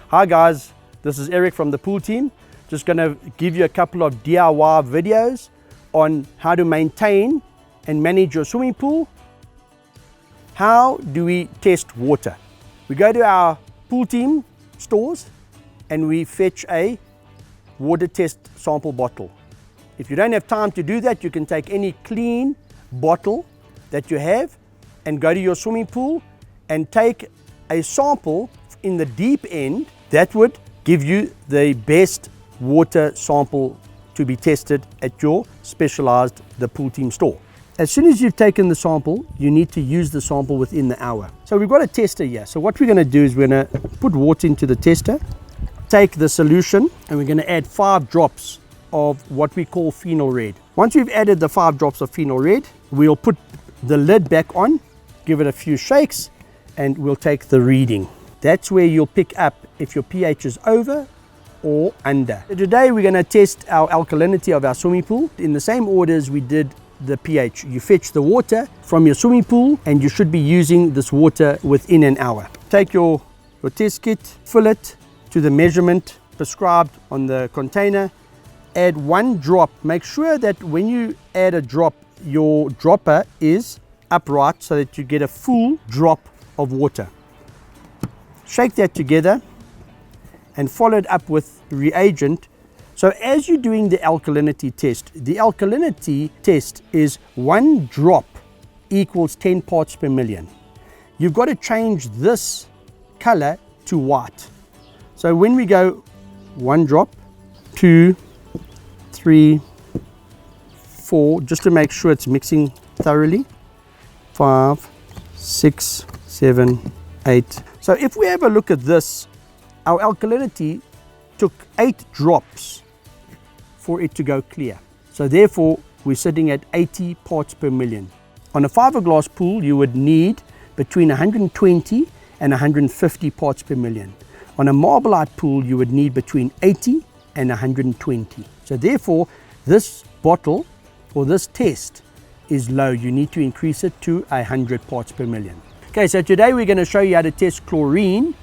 Hi guys, this is Eric from the pool team. Just going to give you a couple of DIY videos on how to maintain and manage your swimming pool. How do we test water? We go to our pool team stores and we fetch a water test sample bottle. If you don't have time to do that, you can take any clean bottle that you have and go to your swimming pool and take a sample in the deep end. That would give you the best water sample to be tested at your specialized the pool team store. As soon as you've taken the sample, you need to use the sample within the hour. So we've got a tester here. So what we're going to do is we're going to put water into the tester, take the solution, and we're going to add 5 drops of what we call phenol red. Once we've added the 5 drops of phenol red, we'll put the lid back on, give it a few shakes, and we'll take the reading. That's where you'll pick up if your pH is over or under. Today we're going to test our alkalinity of our swimming pool in the same order as we did the pH. You fetch the water from your swimming pool and you should be using this water within an hour. Take your test kit, fill it to the measurement prescribed on the container, add 1 drop. Make sure that when you add a drop, your dropper is upright so that you get a full drop of water. Shake that together and follow it up with reagent. So as you're doing the alkalinity test is 1 drop equals 10 parts per million. You've got to change this color to white. So when we go 1 drop, 2, 3, 4, just to make sure it's mixing thoroughly, 5, 6, 7, 8. So if we have a look at this, our alkalinity took 8 drops for it to go clear. So therefore, we're sitting at 80 parts per million. On a fiberglass pool, you would need between 120 and 150 parts per million. On a Marbelite pool, you would need between 80 and 120. So therefore, this bottle or this test is low. You need to increase it to 100 parts per million. Okay, so today we're going to show you how to test chlorine,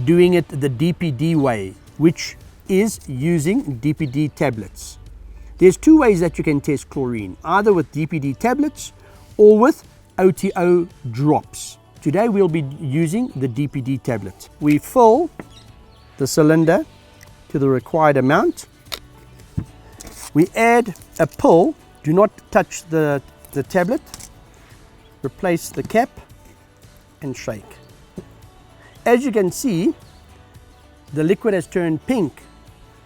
doing it the DPD way, which is using DPD tablets. There's 2 ways that you can test chlorine, either with DPD tablets or with OTO drops. Today we'll be using the DPD tablet. We fill the cylinder to the required amount. We add a pill. Do not touch the tablet. Replace the cap and shake. As you can see, the liquid has turned pink.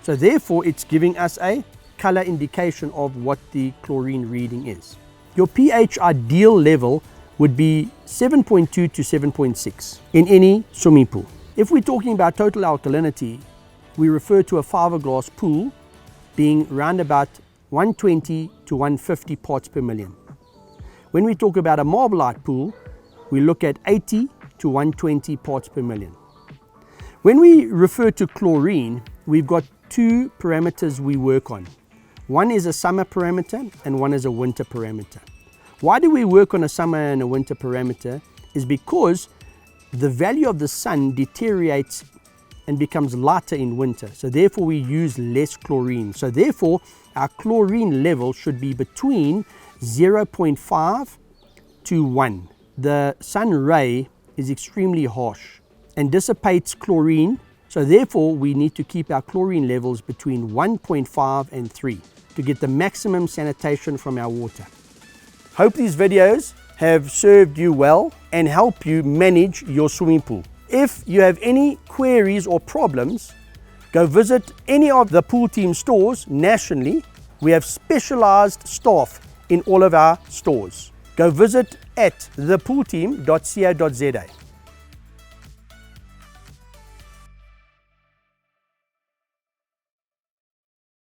So therefore, it's giving us a color indication of what the chlorine reading is. Your pH ideal level would be 7.2 to 7.6 in any swimming pool. If we're talking about total alkalinity, we refer to a fiberglass pool being around about 120 to 150 parts per million. When we talk about a Marbelite pool, we look at 80 to 120 parts per million. When we refer to chlorine, we've got 2 parameters we work on. One is a summer parameter and one is a winter parameter. Why do we work on a summer and a winter parameter? Is because the value of the sun deteriorates and becomes lighter in winter. So therefore we use less chlorine. So therefore our chlorine level should be between 0.5 to 1. The sun ray is extremely harsh and dissipates chlorine. So therefore we need to keep our chlorine levels between 1.5 and 3 to get the maximum sanitation from our water. Hope these videos have served you well and help you manage your swimming pool. If you have any queries or problems, go visit any of the pool team stores nationally. We have specialized staff in all of our stores. Go visit at thepoolteam.co.za.